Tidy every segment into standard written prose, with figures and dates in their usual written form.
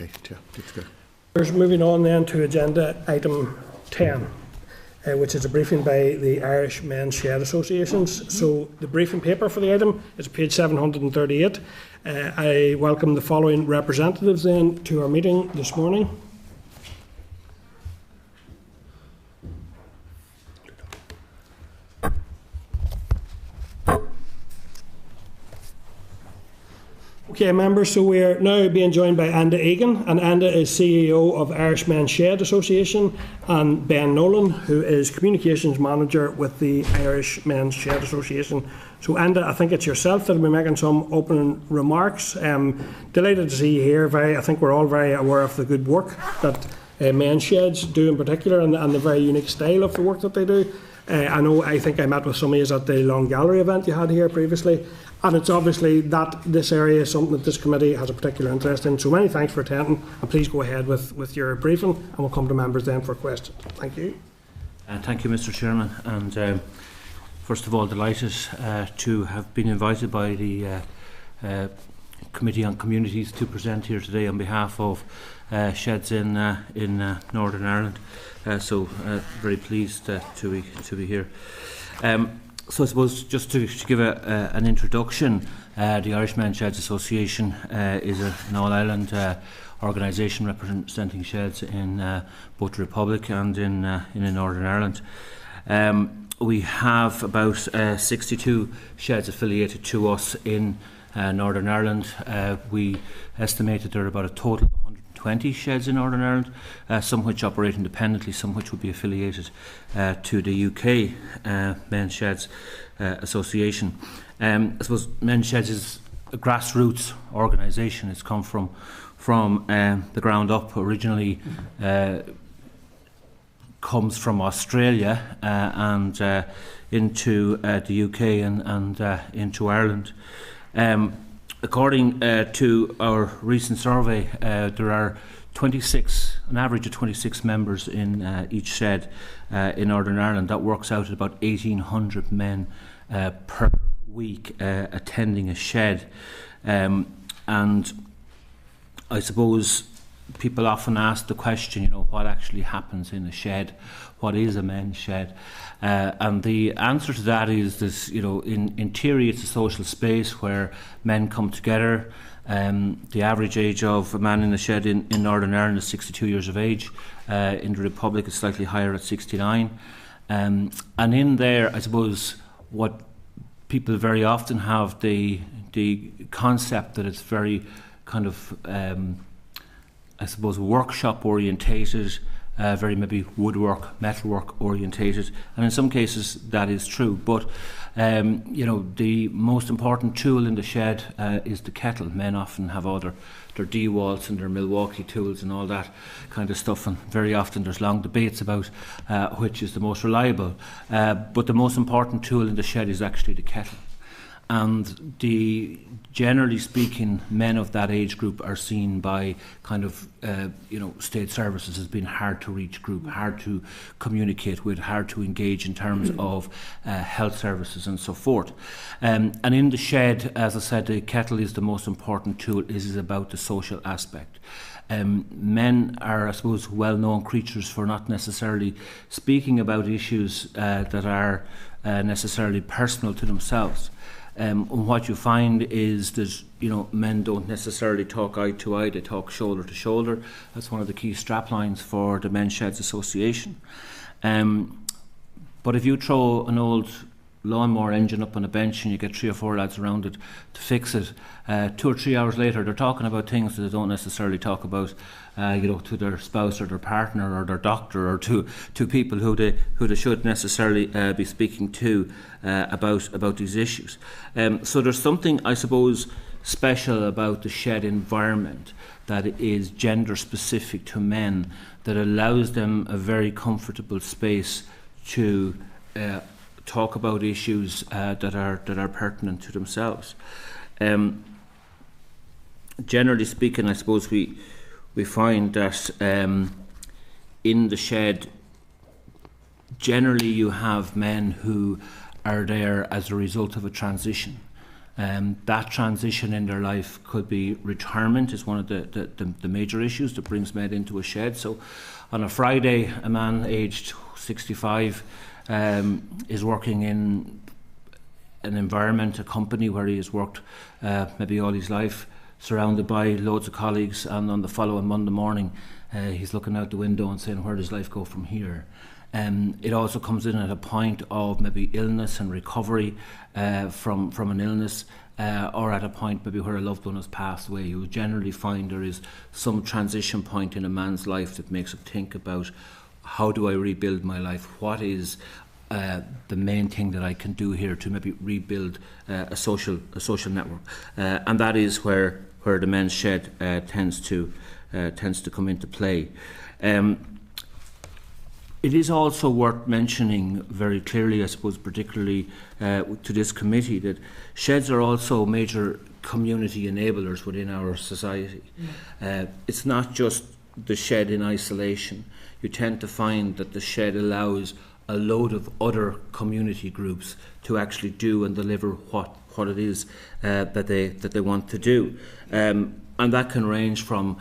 Okay, Chair, that's good. Moving on then to agenda item 10, which is a briefing by the Irish Men's Shed Associations. So the briefing paper for the item is page 738. I welcome the following representatives then to our meeting this morning. Okay, members, so we are now being joined by Enda Egan, and Enda is CEO of Irish Men's Shed Association, and Ben Nolan, who is Communications Manager with the Irish Men's Shed Association. So Enda, I think it's yourself that will be making some opening remarks. Delighted to see you here. I think we're all very aware of the good work that men's sheds do in particular, and the very unique style of the work that they do. I think I met with some of you at the Long Gallery event you had here previously. And it's obviously that this area is something that this committee has a particular interest in. So many thanks for attending, and please go ahead with your briefing, and we'll come to members then for questions. Thank you. Thank you, Mr. Chairman. And first of all, delighted to have been invited by the Committee on Communities to present here today on behalf of sheds in Northern Ireland. So very pleased to be here. So I suppose just to give an introduction, the Irish Men's Sheds Association is an all-Ireland organisation representing sheds in both the Republic and in Northern Ireland. We have about 62 sheds affiliated to us in Northern Ireland. We estimated there are about a total of 120 sheds in Northern Ireland, some which operate independently, some which would be affiliated to the UK Men's Sheds Association. I suppose Men's Sheds is a grassroots organisation. It's come from the ground up. Originally comes from Australia and into the UK and into Ireland. According to our recent survey, there are an average of 26 members in each shed in Northern Ireland. That works out at about 1,800 men per week attending a shed. And I suppose people often ask the question, what actually happens in a shed? What is a men's shed? And the answer to that is this, in theory it's a social space where men come together. The average age of a man in a shed in Northern Ireland is 62 years of age. In the Republic it's slightly higher at 69. And in there, I suppose, what people very often have the concept that it's very kind of, I suppose, workshop orientated, very maybe woodwork, metalwork orientated, and in some cases that is true. But the most important tool in the shed is the kettle. Men often have all their DeWalt's and their Milwaukee tools and all that kind of stuff, and very often there's long debates about which is the most reliable. But the most important tool in the shed is actually the kettle. And generally speaking, men of that age group are seen by kind of, state services as being hard to reach group, hard to communicate with, hard to engage in terms of health services and so forth. And in the shed, as I said, the kettle is the most important tool. It is about the social aspect. Men are, I suppose, well-known creatures for not necessarily speaking about issues that are necessarily personal to themselves. And what you find is that men don't necessarily talk eye to eye; they talk shoulder to shoulder. That's one of the key strap lines for the Men's Sheds Association. But if you throw an old lawnmower engine up on a bench and you get 3 or 4 lads around it to fix it, 2 or 3 hours later they're talking about things that they don't necessarily talk about, to their spouse or their partner or their doctor, or to people who they should necessarily be speaking to about these issues. So there's something, I suppose, special about the shed environment that is gender specific to men, that allows them a very comfortable space to talk about issues that are pertinent to themselves. Generally speaking, I suppose we find that in the shed, generally you have men who are there as a result of a transition. That transition in their life could be retirement is one of the major issues that brings men into a shed. So on a Friday, a man aged 65 is working in an environment, a company where he has worked maybe all his life, surrounded by loads of colleagues, and on the following Monday morning he's looking out the window and saying, where does life go from here? It also comes in at a point of maybe illness and recovery from an illness, or at a point maybe where a loved one has passed away. You would generally find there is some transition point in a man's life that makes him think about, how do I rebuild my life? What is the main thing that I can do here to maybe rebuild a social network? And that is where the men's shed tends to come into play. It is also worth mentioning very clearly, I suppose, particularly to this committee, that sheds are also major community enablers within our society. It's not just the shed in isolation. You tend to find that the shed allows a load of other community groups to actually do and deliver what it is that they want to do. And that can range from,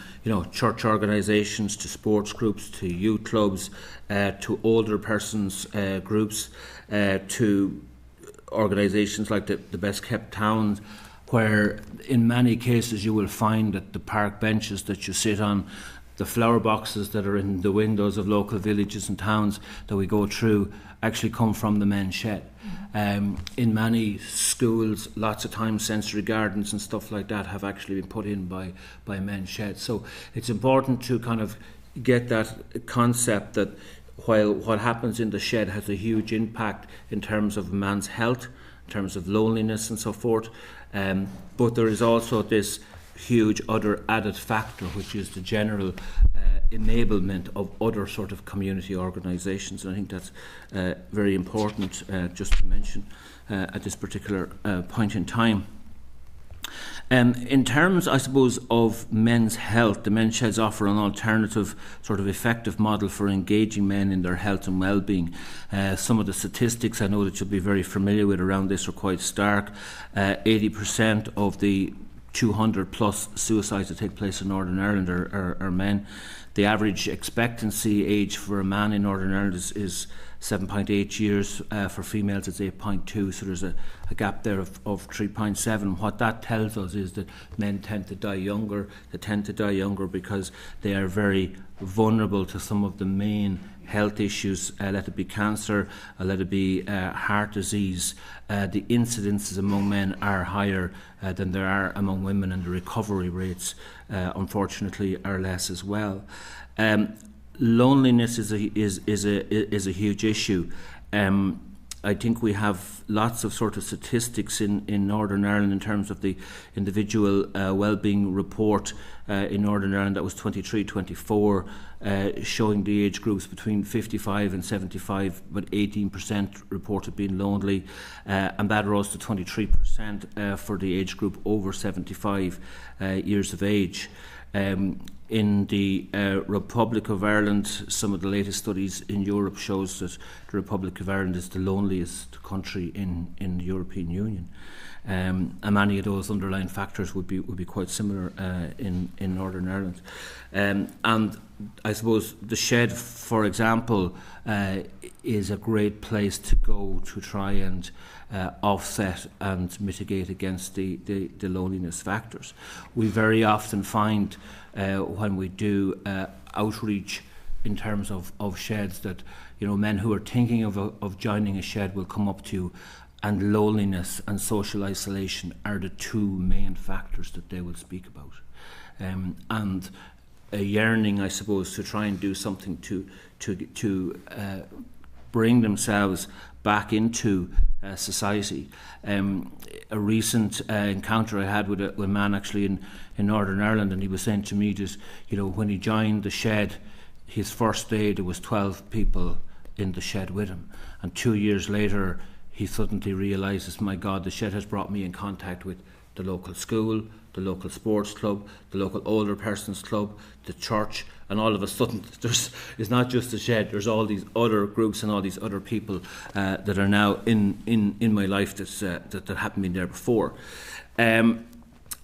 church organisations to sports groups to youth clubs to older persons groups to organisations like the Best Kept Towns, where in many cases you will find that the park benches that you sit on, the flower boxes that are in the windows of local villages and towns that we go through actually come from the men's shed. In many schools, lots of times sensory gardens and stuff like that have actually been put in by men's sheds. So it's important to kind of get that concept that while what happens in the shed has a huge impact in terms of man's health, in terms of loneliness and so forth, but there is also this huge other added factor, which is the general enablement of other sort of community organisations. And I think that's very important just to mention at this particular point in time. In terms, I suppose, of men's health, the men's sheds offer an alternative sort of effective model for engaging men in their health and well-being. Some of the statistics I know that you'll be very familiar with around this are quite stark. 80% of the 200 plus suicides that take place in Northern Ireland are men. The average expectancy age for a man in Northern Ireland is 7.8 years. For females it's 8.2, so there's a gap there of 3.7. What that tells us is that men tend to die younger. They tend to die younger because they are very vulnerable to some of the main health issues, let it be cancer, let it be heart disease. The incidences among men are higher than there are among women, and the recovery rates unfortunately are less as well. Loneliness is a huge issue. I think we have lots of sort of statistics in Northern Ireland in terms of the individual wellbeing report in Northern Ireland that was 23-24, showing the age groups between 55 and 75, but 18% reported being lonely, and that rose to 23% for the age group over 75 years of age. In the Republic of Ireland, some of the latest studies in Europe shows that the Republic of Ireland is the loneliest country in the European Union. And many of those underlying factors would be quite similar in Northern Ireland. And I suppose the shed, for example, is a great place to go to try and offset and mitigate against the loneliness factors. We very often find when we do outreach in terms of sheds that men who are thinking of joining a shed will come up to you, and loneliness and social isolation are the two main factors that they will speak about, and a yearning, I suppose, to try and do something to bring themselves back into society. A recent encounter I had with a man actually in Northern Ireland, and he was saying to me that when he joined the shed, his first day there was 12 people in the shed with him, and 2 years later he suddenly realises, my God, the shed has brought me in contact with the local school, the local sports club, the local older persons club, the church, and all of a sudden it's not just a shed. There's all these other groups and all these other people that are now in my life that haven't been there before.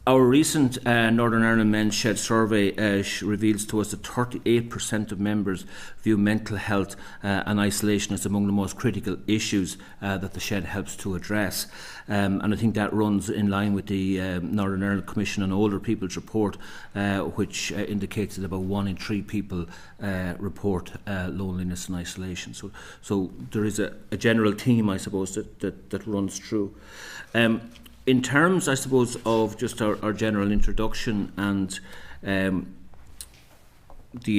Our recent Northern Ireland Men's Shed survey reveals to us that 38% of members view mental health and isolation as among the most critical issues that the shed helps to address. And I think that runs in line with the Northern Ireland Commission on Older People's report, which indicates that about 1 in 3 people report loneliness and isolation. So there is a general theme, I suppose, that runs through. In terms, I suppose, of just our general introduction and the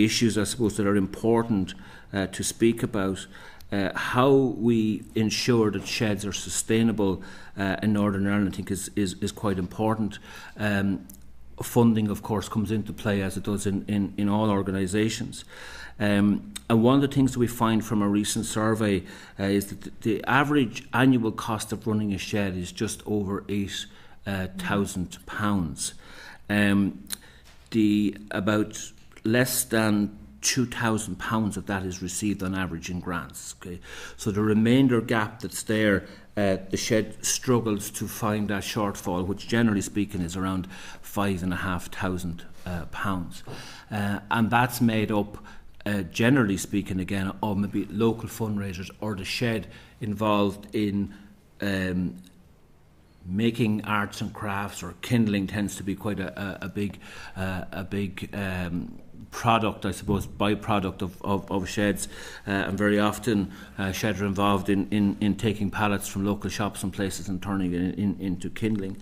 issues, I suppose, that are important to speak about, how we ensure that sheds are sustainable in Northern Ireland, I think is quite important. Funding, of course, comes into play, as it does in all organisations. And one of the things that we find from a recent survey is that the average annual cost of running a shed is just over £8,000. About less than £2,000 of that is received on average in grants. Okay, so the remainder gap that's there, the shed struggles to find that shortfall, which generally speaking is around £5,500, and that's made up, generally speaking, again, of maybe local fundraisers or the shed involved in making arts and crafts, or kindling tends to be quite a big product, I suppose, byproduct of sheds, and very often sheds are involved in taking pallets from local shops and places and turning it into kindling.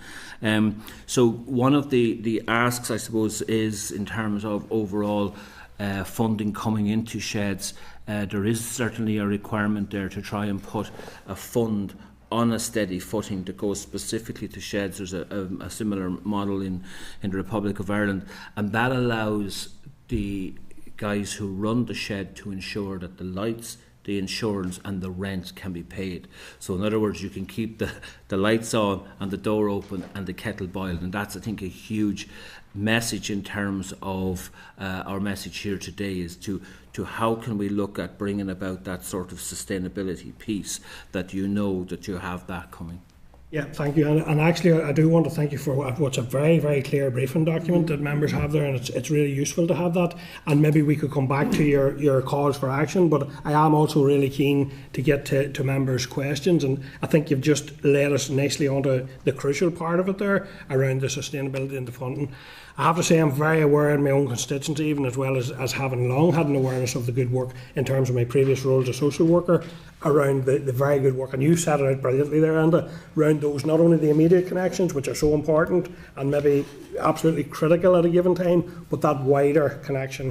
So one of the asks, I suppose, is in terms of overall funding coming into sheds. There is certainly a requirement there to try and put a fund on a steady footing that goes specifically to sheds. There's a similar model in the Republic of Ireland, and that allows the guys who run the shed to ensure that the lights, the insurance and the rent can be paid. So in other words, you can keep the lights on and the door open and the kettle boiled, and that's, I think, a huge message in terms of our message here today, is to how can we look at bringing about that sort of sustainability piece, that you know that you have that coming. Yeah, thank you. And actually, I do want to thank you for what's a very, very clear briefing document that members have there, and it's really useful to have that. And maybe we could come back to your calls for action, but I am also really keen to get to members' questions, and I think you've just led us nicely onto the crucial part of it there, around the sustainability and the funding. I have to say I'm very aware in my own constituency, even as well as having long had an awareness of the good work in terms of my previous role as a social worker, around the very good work, and you set it out brilliantly there, Enda, around those, not only the immediate connections, which are so important and maybe absolutely critical at a given time, but that wider connection,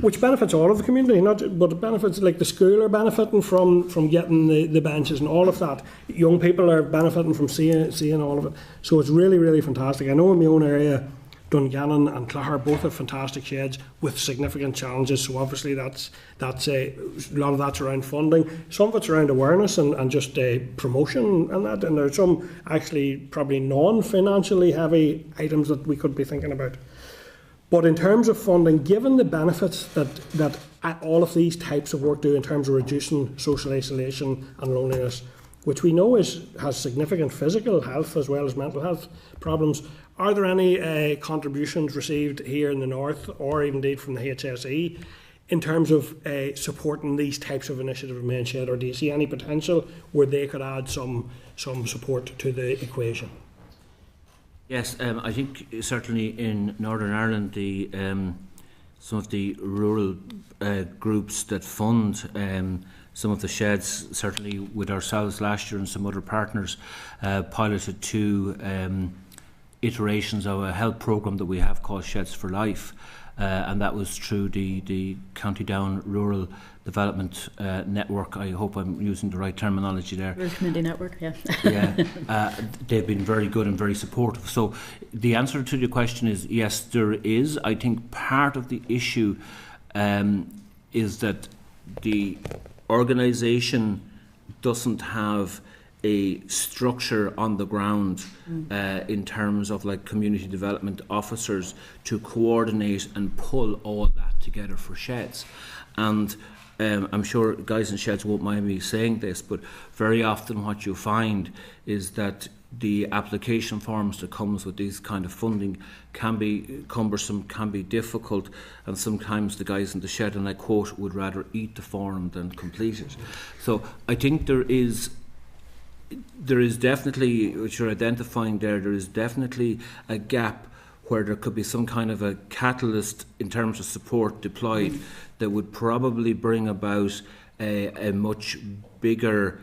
which benefits all of the community, but it benefits, like the school are benefiting from getting the benches and all of that. Young people are benefiting from seeing all of it. So it's really, really fantastic. I know in my own area, Dungannon and Clogher both have fantastic sheds with significant challenges, so obviously that's a lot of that's around funding. Some of it's around awareness and just promotion and that, and there's some actually probably non-financially heavy items that we could be thinking about. But in terms of funding, given the benefits that all of these types of work do in terms of reducing social isolation and loneliness, which we know has significant physical health as well as mental health problems, are there any contributions received here in the north, or indeed from the HSE, in terms of supporting these types of initiatives in Men's Shed, or do you see any potential where they could add some support to the equation? Yes, I think certainly in Northern Ireland, some of the rural groups that fund some of the sheds, certainly with ourselves last year and some other partners, piloted two iterations of a health programme that we have called Sheds for Life, and that was through the County Down Rural Development Network. I hope I'm using the right terminology there. Rural Community Network, yeah. Yeah, they've been very good and very supportive. So the answer to your question is yes, there is. I think part of the issue is that the organisation doesn't have a structure on the ground in terms of like community development officers to coordinate and pull all that together for sheds. And I'm sure guys in sheds won't mind me saying this, but very often what you find is that the application forms that comes with these kind of funding can be cumbersome, can be difficult, and sometimes the guys in the shed, and I quote, would rather eat the form than complete it. So I think there is definitely, which you're identifying there is definitely a gap where there could be some kind of a catalyst in terms of support deployed that would probably bring about a much bigger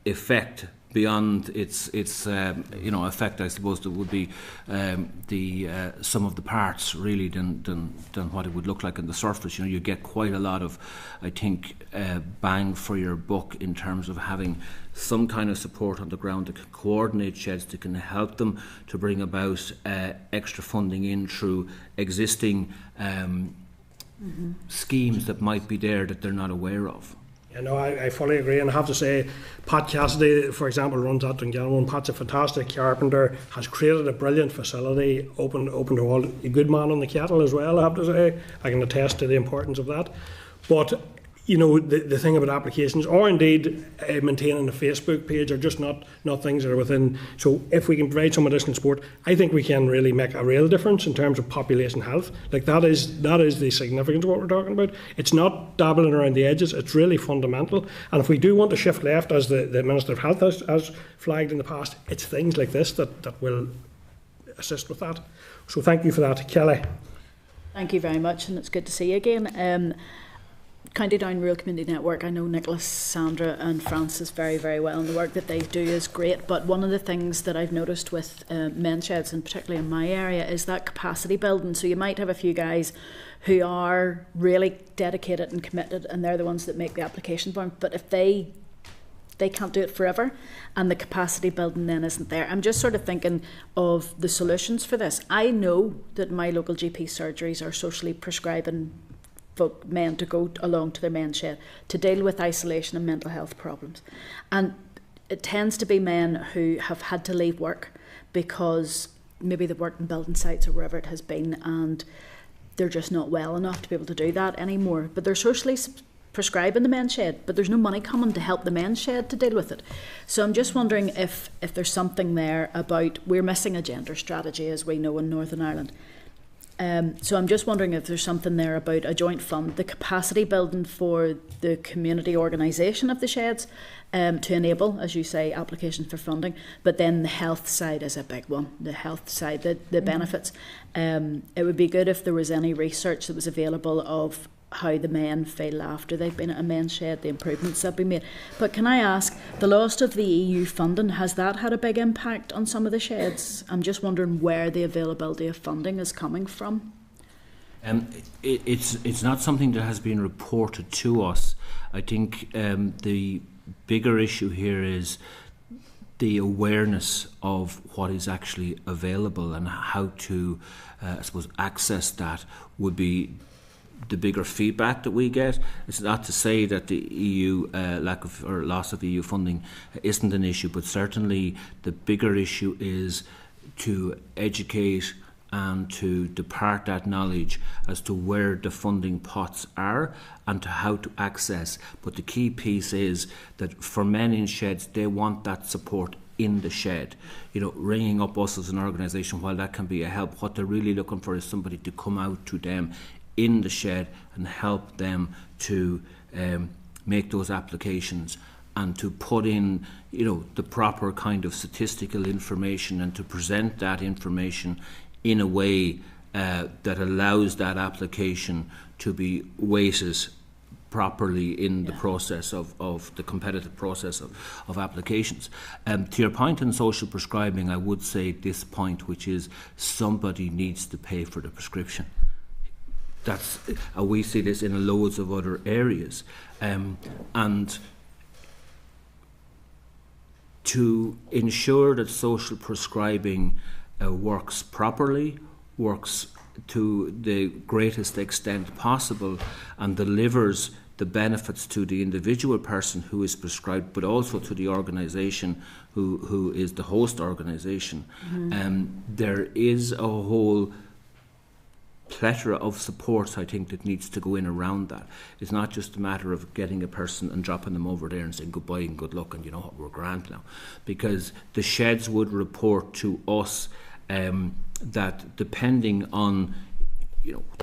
effect beyond its effect. I suppose that would be the sum of the parts really than what it would look like on the surface. You get quite a lot of, I think, bang for your buck in terms of having some kind of support on the ground that can coordinate sheds, that can help them to bring about extra funding in through existing schemes that might be there that they're not aware of. You know, I fully agree, and I have to say, Pat Cassidy, for example, runs that Dungannon. Pat's a fantastic carpenter, has created a brilliant facility, open to all. A good man on the kettle as well, I have to say. I can attest to the importance of that. But you know, the thing about applications, or indeed maintaining a Facebook page, are just not things that are within. So if we can provide some additional support, I think we can really make a real difference in terms of population health. Like that is the significance of what we're talking about. It's not dabbling around the edges, it's really fundamental. And if we do want to shift left, as the Minister of Health has flagged in the past, it's things like this that will assist with that. So thank you for that. Kelly. Thank you very much, and it's good to see you again. County Down Rural Community Network, I know Nicholas, Sandra and Francis very, very well, and the work that they do is great. But one of the things that I've noticed with men's sheds, and particularly in my area, is that capacity building. So you might have a few guys who are really dedicated and committed, and they're the ones that make the application form. But if they can't do it forever, and the capacity building then isn't there. I'm just sort of thinking of the solutions for this. I know that my local GP surgeries are socially prescribing men to go along to their men's shed to deal with isolation and mental health problems, and it tends to be men who have had to leave work because maybe they've worked in building sites or wherever it has been, and they're just not well enough to be able to do that anymore, but they're socially prescribing the men's shed, but there's no money coming to help the men's shed to deal with it. So I'm just wondering if there's something there about, we're missing a gender strategy, as we know, in Northern Ireland. So I'm just wondering if there's something there about a joint fund, the capacity building for the community organisation of the sheds, to enable, as you say, applications for funding. But then the health side is a big one, the health side, the benefits. It would be good if there was any research that was available of how the men feel after they've been at a men's shed, the improvements that have been made. But can I ask, the loss of the EU funding, has that had a big impact on some of the sheds? I'm just wondering where the availability of funding is coming from. It's not something that has been reported to us. I think the bigger issue here is the awareness of what is actually available and how to, I suppose, access that would be the bigger feedback that we get. It's not to say that the EU lack of or loss of EU funding isn't an issue, but certainly the bigger issue is to educate and to depart that knowledge as to where the funding pots are and to how to access. But the key piece is that for men in sheds, they want that support in the shed. You know, ringing up us as an organisation, while that can be a help, what they're really looking for is somebody to come out to them in the shed and help them to make those applications and to put in, you know, the proper kind of statistical information and to present that information in a way that allows that application to be weighted properly in the process of the competitive process of applications. To your point on social prescribing, I would say this point, which is somebody needs to pay for the prescription. That's we see this in loads of other areas, and to ensure that social prescribing works properly, works to the greatest extent possible, and delivers the benefits to the individual person who is prescribed, but also to the organisation who is the host organisation. There is a whole plethora of supports, I think, that needs to go in around that. It's not just a matter of getting a person and dropping them over there and saying goodbye and good luck and you know what, we're grand now. Because the sheds would report to us that depending on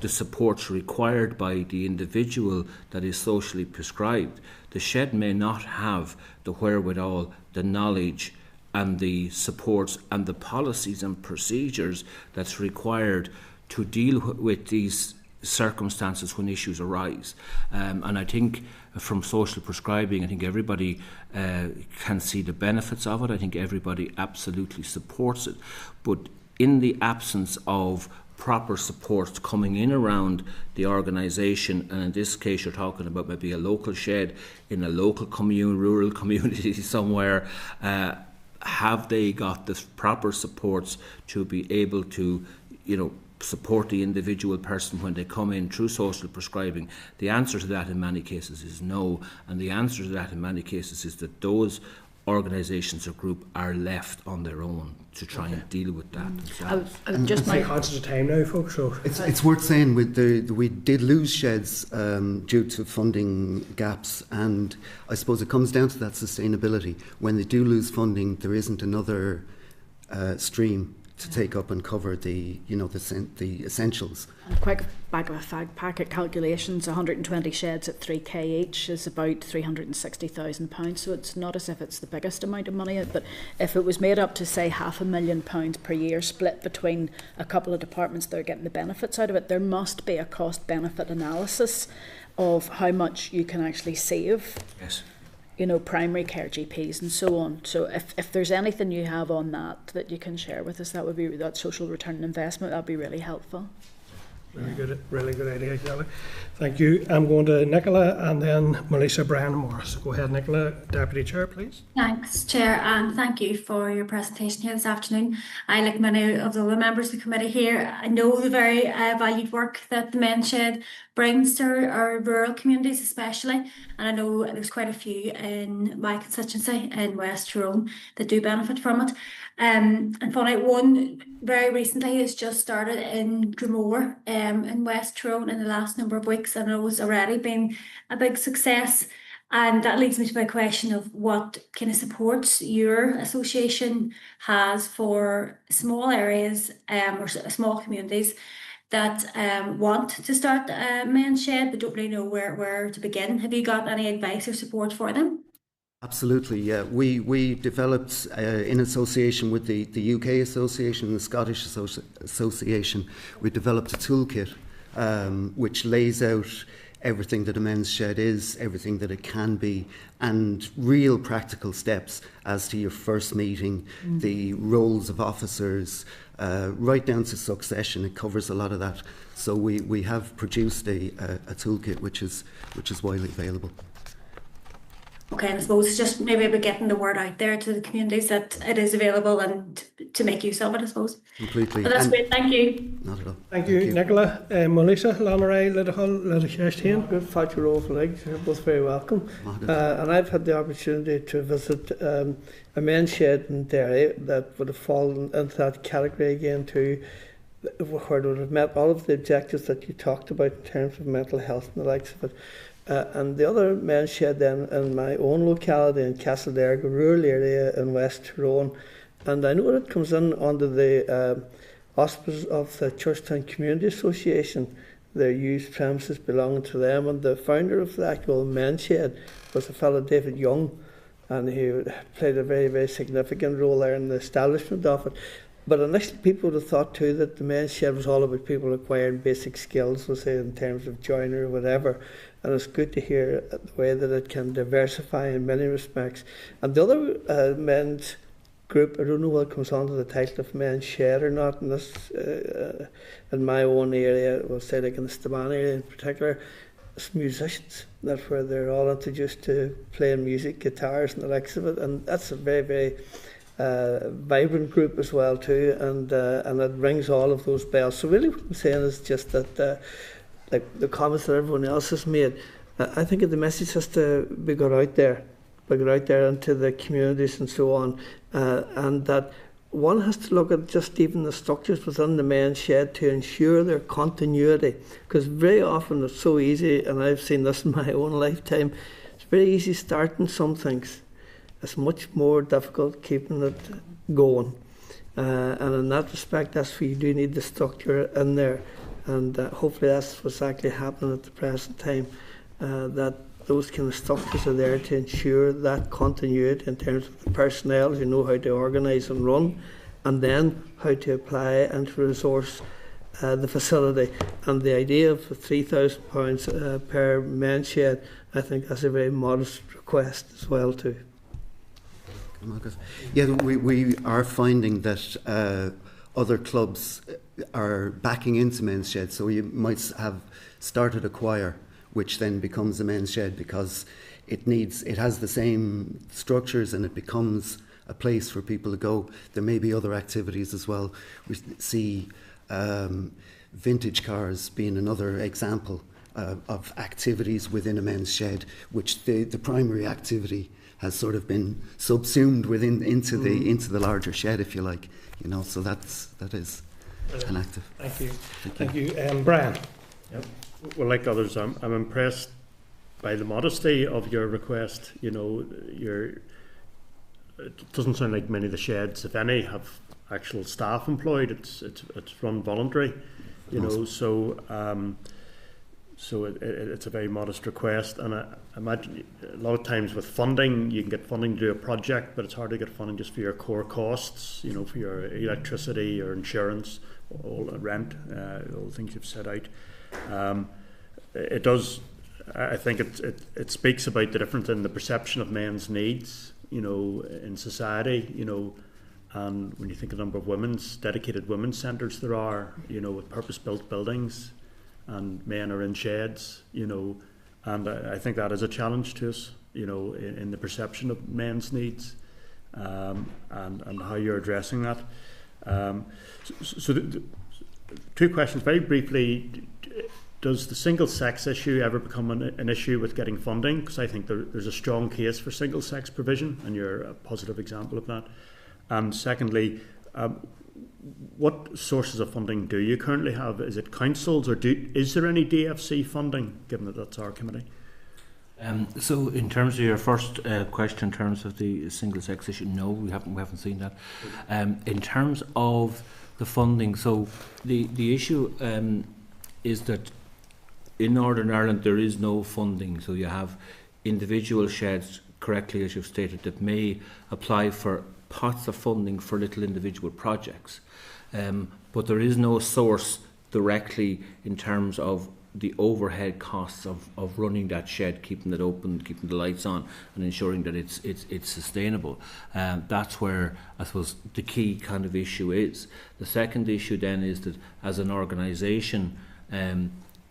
the supports required by the individual that is socially prescribed, the shed may not have the wherewithal, the knowledge and the supports and the policies and procedures that's required to deal with these circumstances when issues arise. And I think from social prescribing, I think everybody can see the benefits of it. I think everybody absolutely supports it. But in the absence of proper supports coming in around the organisation, and in this case you're talking about maybe a local shed in a local rural community somewhere, have they got the proper supports to be able to, support the individual person when they come in through social prescribing? The answer to that in many cases is no, and the answer to that in many cases is that those organisations or group are left on their own to try and deal with that. Just my conscious of time now, folks. So it's worth saying we did lose sheds due to funding gaps, and I suppose it comes down to that sustainability. When they do lose funding, there isn't another stream to take up and cover the essentials. And quick back of a fag packet calculations: 120 sheds at 3k each is about £360,000. So it's not as if it's the biggest amount of money, but if it was made up to say £500,000 per year, split between a couple of departments that are getting the benefits out of it, there must be a cost-benefit analysis of how much you can actually save. Yes. Primary care GPs and so on. So if there's anything you have on that you can share with us, that would be that social return on investment. That'd be really helpful. Really good idea, Kelly. Thank you. I'm going to Nicola and then Melissa Bryan Morris. Go ahead, Nicola, Deputy Chair, please. Thanks, Chair, and thank you for your presentation here this afternoon. I, like many of the other members of the committee here, I know the very valued work that the Men's Shed brings to our rural communities especially, and I know there's quite a few in my constituency in West Tyrone that do benefit from it. And found out one very recently has just started in Dromore in West Tyrone in the last number of weeks, and it's already been a big success. And that leads me to my question of what kind of supports your association has for small areas or small communities that want to start a men's shed but don't really know where to begin. Have you got any advice or support for them? Absolutely, yeah. We developed in association with the UK Association and the Scottish Association, we developed a toolkit which lays out everything that a men's shed is, everything that it can be, and real practical steps as to your first meeting, the roles of officers, right down to succession. It covers a lot of that. So we have produced a toolkit which is widely available. Okay, and I suppose it's just maybe about getting the word out there to the communities that it is available and to make use of it, I suppose. Completely. But that's great, thank you. Not at all. Thank you, Nicola. Melissa, Lanneray, Littlehull, Good fat your old legs, you're both very welcome. And I've had the opportunity to visit a men's shed in Derry that would have fallen into that category again too, where it would have met all of the objectives that you talked about in terms of mental health and the likes of it. And the other men's shed then in my own locality in Castlederg, a rural area in West Tyrone, and I know it comes in under the auspices of the Churchtown Community Association. Their used premises belonging to them, and the founder of the actual men's shed was a fellow David Young, and he played a very, very significant role there in the establishment of it. But initially people would have thought too that the men's shed was all about people acquiring basic skills, we'll say in terms of joinery or whatever. And it's good to hear the way that it can diversify in many respects. And the other men's group, I don't know what comes under the title of men's shed or not, in this, in my own area, we'll say like in the Staban area in particular, it's musicians. That's where they're all introduced to playing music, guitars and the likes of it. And that's a very, very vibrant group as well too, and it rings all of those bells. So really what I'm saying is just that like the comments that everyone else has made, I think the message has to be got out there into the communities and so on, and that one has to look at just even the structures within the main shed to ensure their continuity, because very often it's so easy, and I've seen this in my own lifetime, it's very easy starting some things. It's much more difficult keeping it going. And in that respect, that's where you do need the structure in there. And hopefully that's what's actually happening at the present time, that those kind of structures are there to ensure that continuity in terms of the personnel who know how to organise and run, and then how to apply and to resource the facility. And the idea of £3,000 per men's shed, I think that's a very modest request as well too. Yeah, we are finding that other clubs are backing into men's sheds. So you might have started a choir, which then becomes a men's shed because it has the same structures and it becomes a place for people to go. There may be other activities as well. We see vintage cars being another example of activities within a men's shed, which the primary activity has sort of been subsumed into the larger shed, if you like. So that is an active. Thank you. Brian. Yep. Well, like others, I'm impressed by the modesty of your request. It doesn't sound like many of the sheds, if any, have actual staff employed. It's run voluntary, So it's a very modest request, and I imagine a lot of times with funding, you can get funding to do a project, but it's hard to get funding just for your core costs, for your electricity, your insurance, all rent, all the things you've set out. It does. I think it speaks about the difference in the perception of men's needs, in society, and when you think of the number of dedicated women's centres there are, with purpose-built buildings. And men are in sheds, and I think that is a challenge to us, in the perception of men's needs, and how you're addressing that. So two questions very briefly. Does the single-sex issue ever become an issue with getting funding? Because I think there's a strong case for single-sex provision, and you're a positive example of that. And secondly, what sources of funding do you currently have? Is it councils, or is there any DFC funding, given that that's our committee? So in terms of your first question, in terms of the single-sex issue, no, we haven't seen that. In terms of the funding, so the issue is that in Northern Ireland there is no funding. So you have individual sheds, correctly as you've stated, that may apply for pots of funding for little individual projects. But there is no source directly in terms of the overhead costs of running that shed, keeping it open, keeping the lights on, and ensuring that it's sustainable. That's where I suppose the key kind of issue is. The second issue then is that as an organisation,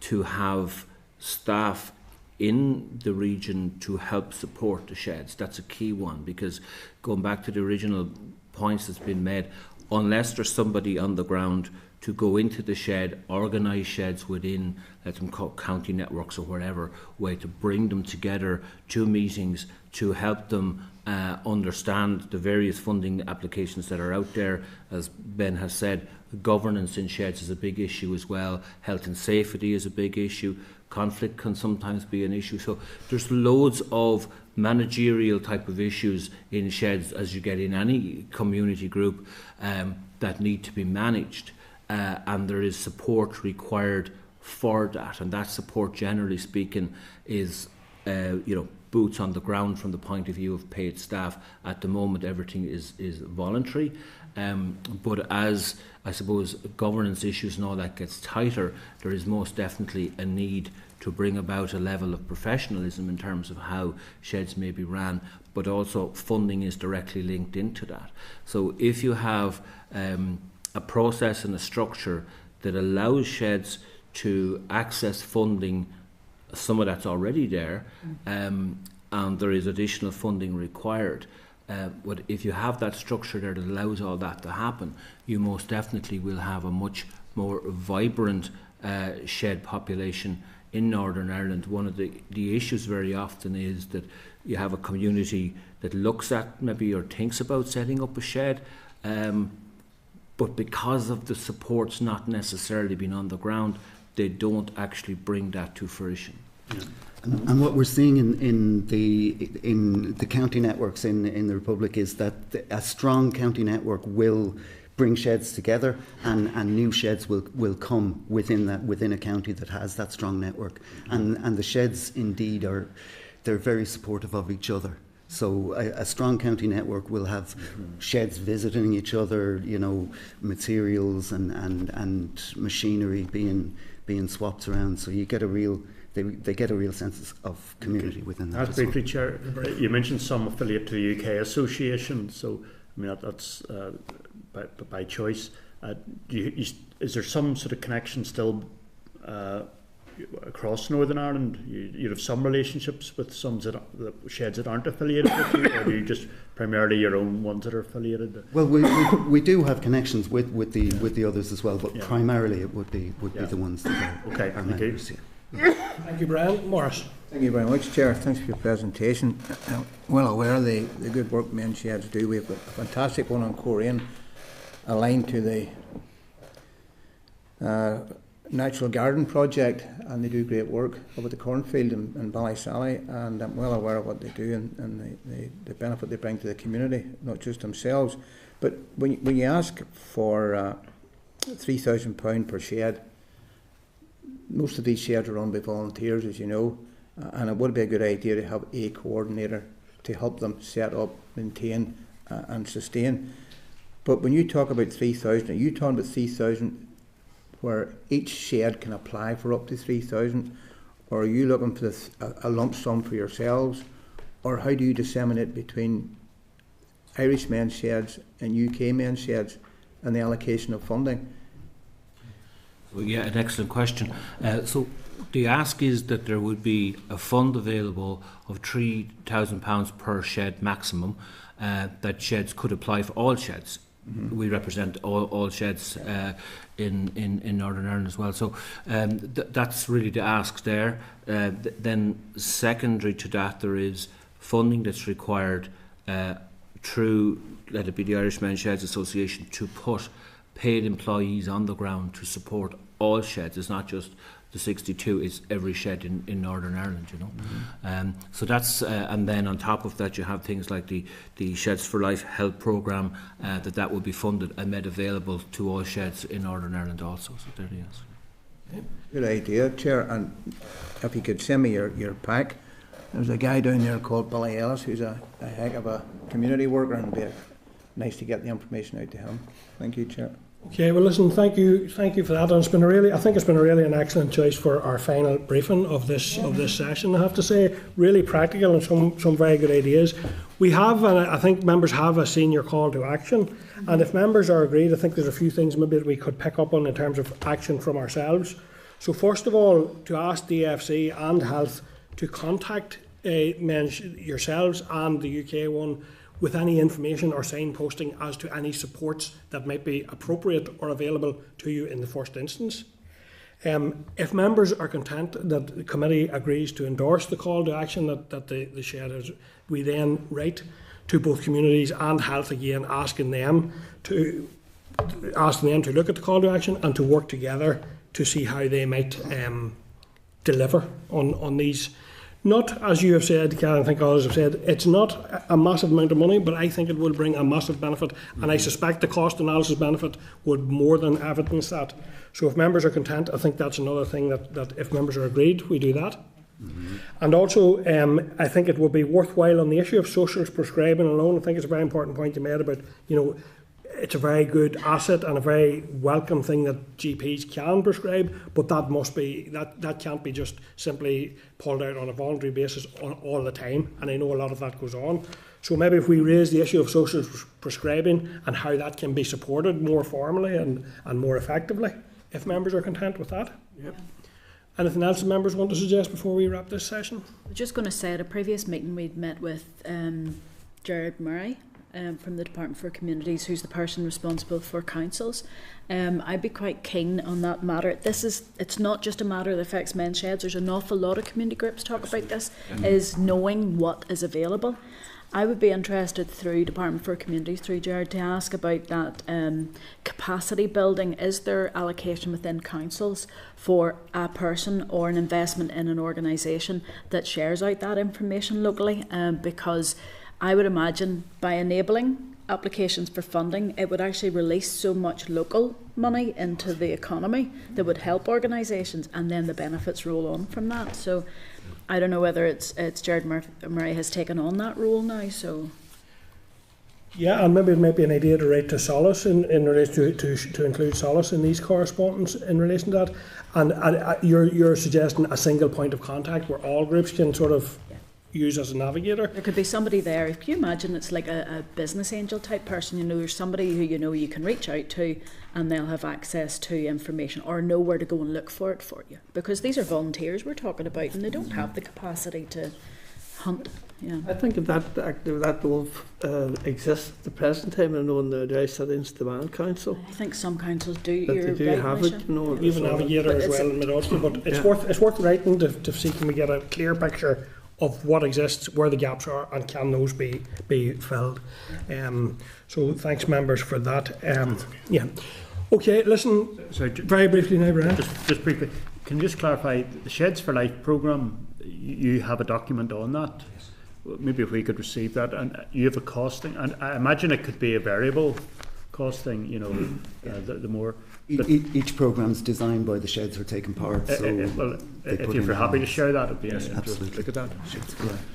to have staff in the region to help support the sheds, that's a key one, because going back to the original points that's been made, unless there's somebody on the ground to go into the shed, organise sheds within, let them call county networks or whatever way, to bring them together to meetings, to help them understand the various funding applications that are out there. As Ben has said, governance in sheds is a big issue as well. Health and safety is a big issue. Conflict can sometimes be an issue. So there's loads of managerial type of issues in sheds, as you get in any community group, that need to be managed. And there is support required for that, and that support, generally speaking, is boots on the ground from the point of view of paid staff. At the moment, everything is voluntary, but as I suppose governance issues and all that gets tighter, there is most definitely a need to bring about a level of professionalism in terms of how sheds may be ran, but also funding is directly linked into that. So if you have a process and a structure that allows sheds to access funding, some of that's already there, and there is additional funding required. But if you have that structure there that allows all that to happen, you most definitely will have a much more vibrant shed population in Northern Ireland. One of the issues very often is that you have a community that looks at maybe or thinks about setting up a shed, but because of the supports not necessarily being on the ground, they don't actually bring that to fruition. Yeah. And what we're seeing in the county networks in the Republic is that a strong county network will bring sheds together, and new sheds will come within a county that has that strong network. And the sheds indeed they're very supportive of each other. So a strong county network will have sheds visiting each other, materials and machinery being swapped around. So you get they get a real sense of community within that. That's briefly, Chair. You mentioned some affiliate to the UK Association, so I mean that's by choice. Is there some sort of connection still across Northern Ireland? You have some relationships with some the sheds that aren't affiliated with you, or do you just primarily your own ones that are affiliated? Well, we do have connections with the others as well, but primarily it would be the ones that are members. Thank you, Brian. Morris. Thank you very much, Chair. Thanks for your presentation. Well aware of the good work men sheds do. We have got a fantastic one on Coleraine, aligned to the Natural Garden Project, and they do great work over the cornfield in Ballysally, and I'm well aware of what they do and the benefit they bring to the community, not just themselves. But when you ask for £3,000 per shed, most of these sheds are run by volunteers, as you know, and it would be a good idea to have a coordinator to help them set up, maintain and sustain. But when you talk about 3,000, are you talking about 3,000 where each shed can apply for up to 3,000, or are you looking for a lump sum for yourselves, or how do you disseminate between Irish men's sheds and UK men's sheds and the allocation of funding? Well, yeah, an excellent question. So the ask is that there would be a fund available of £3,000 per shed maximum, that sheds could apply for all sheds. Mm-hmm. We represent all sheds in Northern Ireland as well. So that's really the ask there. Then secondary to that, there is funding that's required through, let it be the Irish Men's Sheds Association, to put paid employees on the ground to support all sheds. It's not just the 62, it's every shed in Northern Ireland, Mm-hmm. So that's and then on top of that you have things like the Sheds for Life health programme, that would be funded and made available to all sheds in Northern Ireland also. So there he is. Good idea, Chair. And if you could send me your pack. There's a guy down there called Billy Ellis who's a heck of a community worker, and it'd be nice to get the information out to him. Thank you, Chair. Okay, well listen, thank you for that. And I think it's been an excellent choice for our final briefing of this session. I have to say, really practical and some very good ideas. We have, and I think members have, a senior call to action. And if members are agreed, I think there's a few things maybe that we could pick up on in terms of action from ourselves. So first of all, to ask DFC and Health to contact yourselves and the UK one with any information or signposting as to any supports that might be appropriate or available to you in the first instance. If members are content that the committee agrees to endorse the call to action that the shed has, we then write to both communities and Health again, asking them to look at the call to action and to work together to see how they might deliver on these. Not, as you have said, Karen, I think others have said, it's not a massive amount of money, but I think it will bring a massive benefit, and I suspect the cost analysis benefit would more than evidence that. So if members are content, I think that's another thing that if members are agreed, we do that. Mm-hmm. And also, I think it would be worthwhile on the issue of socials prescribing alone. I think it's a very important point you made about, it's a very good asset and a very welcome thing that GPs can prescribe, but that must be that can't be just simply pulled out on a voluntary basis all the time, and I know a lot of that goes on. So maybe if we raise the issue of social prescribing and how that can be supported more formally and more effectively, if members are content with that. Yep. Anything else the members want to suggest before we wrap this session? I was just going to say, at a previous meeting we'd met with Gerard Murray from the Department for Communities, who's the person responsible for councils. I'd be quite keen on that matter. It's not just a matter that affects men's sheds. There's an awful lot of community groups talk about this, is knowing what is available. I would be interested through Department for Communities, through Gerard, to ask about that capacity building. Is there allocation within councils for a person or an investment in an organisation that shares out that information locally? Because I would imagine by enabling applications for funding, it would actually release so much local money into the economy that would help organisations, and then the benefits roll on from that. So I don't know whether it's Gerard Murray has taken on that role now. So yeah, and maybe it might be an idea to write to Solace in relation to include Solace in these correspondence in relation to that. And you're suggesting a single point of contact where all groups can sort of use as a navigator. There could be somebody there. If you imagine it's like a business angel type person, there's somebody who you can reach out to, and they'll have access to information or know where to go and look for it for you. Because these are volunteers we're talking about, and they don't have the capacity to hunt. Yeah. I think if that role exists at the present time, I know in the dry settings demand council. I think some councils do. That they do have it, Even navigator as well in Mid-Ulster, but it's worth writing to see can we get a clear picture of what exists, where the gaps are, and can those be filled. So thanks, members, for that. Yeah. Okay, listen, sorry, very briefly now, Brian. Just briefly, can you just clarify, the Sheds for Life programme, you have a document on that? Yes. Maybe if we could receive that, and you have a costing, and I imagine it could be a variable costing, the more... Each programme is designed by the Sheds who are taking part. So well, if you're happy to share that, it'd be interesting to look at that.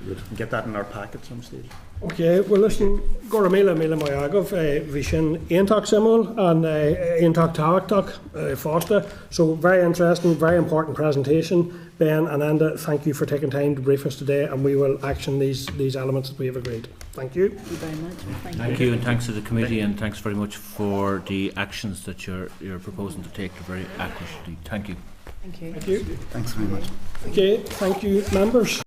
Good. Get that in our pack at some stage. Okay, well listen, Gora Mila mai agah bhí sin Aontacht Simul and Aontacht Táhachtach Fosta. So very interesting, very important presentation. Ben and Enda, thank you for taking time to brief us today, and we will action these elements that we have agreed. Thank you. Thank you very much. Thank you, and thanks to the committee, and thanks very much for the actions that you're proposing to take very accurately. Thank you. Thank you. Thank you. Thanks very much. Okay, thank you, members.